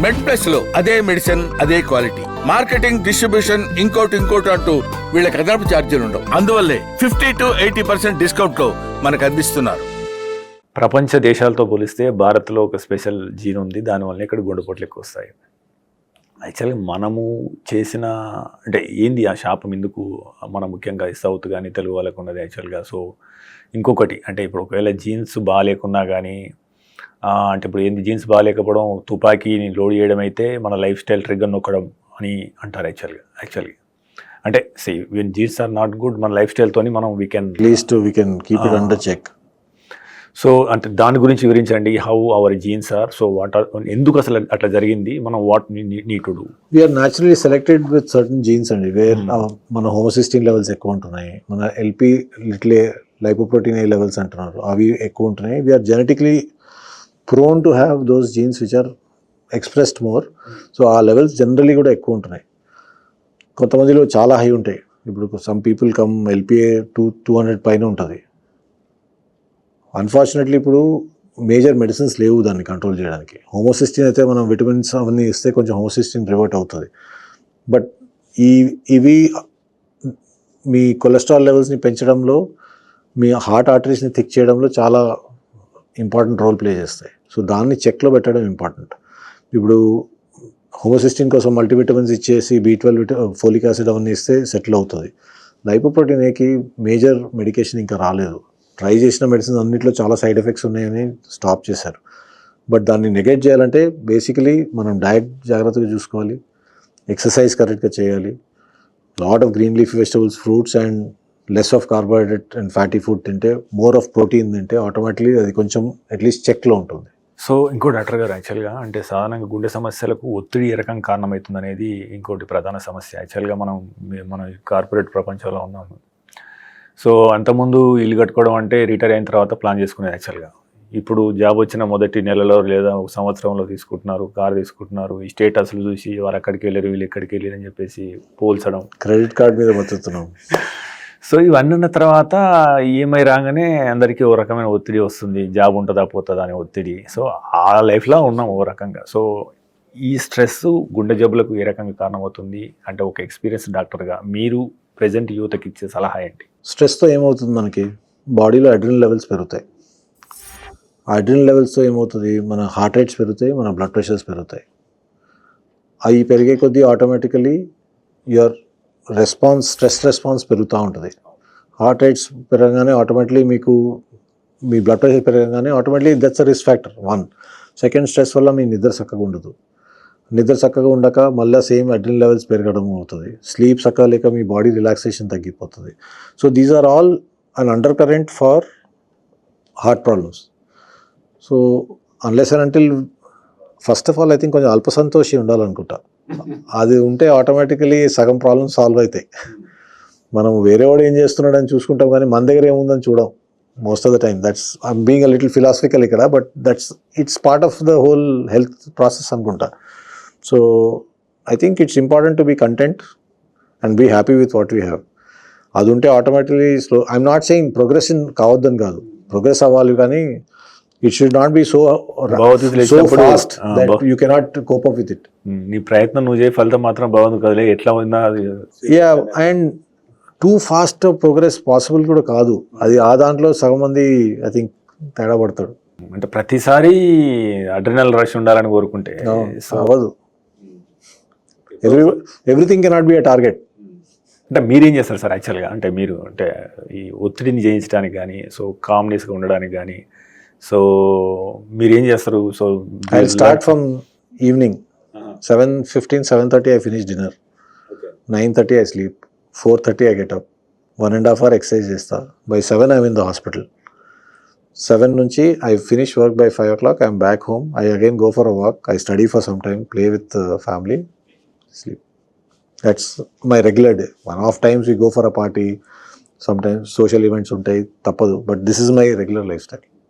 మెడ్ plus లో అదే medicine అదే క్వాలిటీ, మార్కెటింగ్, డిస్ట్రిబ్యూషన్, ఇంకోటి అంటూ వీళ్ళకి అదనపు ఛార్జీలు ఉండవు. అందువల్లే 50 to 80% డిస్కౌంట్ లో మనకు అందిస్తున్నారు. ప్రపంచ దేశాలతో పోలిస్తే భారత్లో ఒక స్పెషల్ జీన్ ఉంది, దానివల్ల ఇక్కడ గుండెపోట్లు ఎక్కువ వస్తాయి. యాక్చువల్గా మనము చేసిన అంటే ఏంది ఆ శాపం ఎందుకు మనం ముఖ్యంగా సౌత్ కానీ తెలుగు వాళ్ళకు ఉన్నది యాక్చువల్గా. సో ఇంకొకటి అంటే ఇప్పుడు ఒకవేళ జీన్స్ బాగాలేకున్నా కానీ అంటే ఇప్పుడు ఏంది జీన్స్ బాగాలేకపోవడం, తుపాకీని లోడ్ చేయడం అయితే మన లైఫ్ స్టైల్ ట్రిగ్గర్ నొక్కడం అని అంటారు యాక్చువల్గా. అంటే see when genes are not good, మన లైఫ్ స్టైల్తోని మనం we can keep it under check. So అంటే దాని గురించి వివరించండి, how our genes are, so what are, ఎందుకు అసలు అట్లా జరిగింది, మనం what need to do. We are naturally selected with certain genes అండి, వేర్ మన హోమోసిస్టిన్ లెవెల్స్ ఎక్కువ ఉంటున్నాయి, మన ఎల్పి లైపోప్రోటీన్ ఏ లెవెల్స్ అంటున్నారు అవి ఎక్కువ ఉంటున్నాయి. We are genetically prone to have those genes which are expressed more. So ఆ లెవెల్స్ జనరలీ కూడా ఎక్కువ ఉంటున్నాయి. కొంతమందిలో చాలా హై ఉంటాయి. ఇప్పుడు సమ్ పీపుల్ కమ్ ఎల్పిఏ 200 పైన ఉంటుంది. అన్ఫార్చునేట్లీ ఇప్పుడు మేజర్ మెడిసిన్స్ లేవు దాన్ని కంట్రోల్ చేయడానికి. హోమోసిస్టిన్ అయితే మనం విటమిన్స్ అవన్నీ ఇస్తే కొంచెం హోమోసిస్టిన్ రివర్ట్ అవుతుంది. బట్ ఇవి మీ కొలెస్ట్రాల్ లెవెల్స్ని పెంచడంలో, మీ హార్ట్ ఆర్టరీస్ని థిక్ చేయడంలో చాలా ఇంపార్టెంట్ రోల్ ప్లే చేస్తాయి. సో దాన్ని చెక్లో పెట్టడం ఇంపార్టెంట్. ఇప్పుడు హోమోసిస్టిన్ కోసం మల్టీవిటమిన్స్ ఇచ్చేసి B12 ఫోలిక్ యాసిడ్ అవన్నీ ఇస్తే సెటిల్ అవుతుంది. లైపోప్రోటీన్ ఏకి మేజర్ మెడికేషన్ ఇంకా రాలేదు. ట్రై చేసిన మెడిసిన్స్ అన్నింటిలో చాలా సైడ్ ఎఫెక్ట్స్ ఉన్నాయని స్టాప్ చేశారు. బట్ దాన్ని నెగెక్ట్ చేయాలంటే బేసికలీ మనం డయట్ జాగ్రత్తగా చూసుకోవాలి, ఎక్సర్సైజ్ కరెక్ట్గా చేయాలి, lot of green leafy vegetables, fruits and less of carbohydrate and fatty food తింటే, మోర్ ఆఫ్ ప్రోటీన్ తింటే ఆటోమేటిక్లీ అది కొంచెం అట్లీస్ట్ చెక్లో ఉంటుంది. సో ఇంకో డాక్టర్ గారు యాక్చువల్గా అంటే సాధారణంగా గుండె సమస్యలకు ఒత్తిడి ఏ రకంగా కారణమవుతుంది అనేది ఇంకోటి ప్రధాన సమస్య. యాక్చువల్గా మనం కార్పొరేట్ ప్రపంచంలో ఉన్నాము. సో అంతకుముందు ఇల్లు కట్టుకోవడం అంటే రిటైర్ అయిన తర్వాత ప్లాన్ చేసుకునేది యాక్చువల్గా. ఇప్పుడు జాబ్ వచ్చిన మొదటి నెలలో లేదా ఒక సంవత్సరంలో తీసుకుంటున్నారు, కారు తీసుకుంటున్నారు, ఈ స్టేటస్లు చూసి వారు అక్కడికి వెళ్ళారు వీళ్ళు ఎక్కడికి వెళ్ళారు అని చెప్పేసి పోల్చడం, క్రెడిట్ కార్డ్ మీద బతుకుతున్నాం. సో ఇవన్నీ ఉన్న తర్వాత ఈఎంఐ రాగానే అందరికీ ఓ రకమైన ఒత్తిడి వస్తుంది, జాబ్ ఉంటుందా పోతుందా అనే ఒత్తిడి. సో ఆ లైఫ్లో ఉన్నాం ఓ రకంగా. సో ఈ స్ట్రెస్ గుండె జబ్బులకు ఏ రకంగా కారణమవుతుంది అంటే ఒక ఎక్స్పీరియన్స్ డాక్టర్గా మీరు ప్రజెంట్ యువతకి ఇచ్చే సలహా ఏంటి? స్ట్రెస్తో ఏమవుతుంది, మనకి బాడీలో అడ్రినల్ లెవెల్స్ పెరుగుతాయి. ఆ అడ్రినల్ లెవెల్స్తో ఏమవుతుంది, మన హార్ట్ రేట్స్ పెరుగుతాయి, మన బ్లడ్ ప్రెషర్స్ పెరుగుతాయి. అవి పెరిగే కొద్దీ ఆటోమేటికలీ యువర్ స్ట్రెస్ రెస్పాన్స్ పెరుగుతూ ఉంటుంది. హార్ట్ రేట్స్ పెరగగానే ఆటోమేటిక్లీ మీకు మీ బ్లడ్ ప్రెషర్ పెరగగానే automatically that's a risk factor 1. Second, stress వల్ల మీ నిద్ర చక్కగా ఉండదు. నిద్ర చక్కగా ఉండక మళ్ళీ సేమ్ అడ్రినల్ లెవెల్స్ పెరగడం అవుతుంది. స్లీప్ చక్కగా లేక మీ బాడీ రిలాక్సేషన్ తగ్గిపోతుంది. So these are all an undercurrent for heart problems. So unless and until first of all I think కొంచెం అల్పసంతోషి ఉండాలనుకుంటా. అది ఉంటే ఆటోమేటికలీ సగం ప్రాబ్లమ్స్ సాల్వ్ అవుతాయి. మనం వేరేవాడు ఏం చేస్తున్నాడని చూసుకుంటాం కానీ మన దగ్గర ఏముందని చూడం most of the time. That's I'm being a little philosophical ఇక్కడ, but it's part of the whole health process అనుకుంటా. So I think it's important to be content and be happy with what we have. అది ఉంటే automatically I'm not saying progression కావద్దని కాదు, progress అవ్వాలి, కానీ it should not be so fast that you cannot cope up with it. నీ ప్రయత్నం నువ్వు చేయ ఫలితం మాత్రం బాగుంది కదలే ఎట్లా ఉన్నా అది. And too fast progress possible కూడా కాదు. అది ఆ దాంట్లో సగం మంది ఐ థింక్ తేడా పడతాడు. అంటే ప్రతిసారి అడ్రినల్ రష్ ఉండాలని కోరుకుంటే అవ్వదు. Everything cannot be a target. అంటే మీరేం చేస్తారు సార్ యాక్చువల్గా? అంటే మీరు అంటే ఈ ఒత్తిడిని జయించడానికి కానీ, సో కామ్నెస్గా ఉండడానికి కానీ, సో మీరేం చేస్తారు? So I start from evening 7:15, 7:30 I finish dinner. 9:30 I sleep. 4:30 I get up. 1.5 hour exercise చేస్తా. By 7 I'm in the hospital. 7 నుంచి I finish work by 5 o'clock. I'm back home. I again go for a walk. I study for some time, play with family, sleep. That's my regular day. One off times we go for a party. Sometimes social events ఉంటాయి, తప్పదు. But this is my regular lifestyle.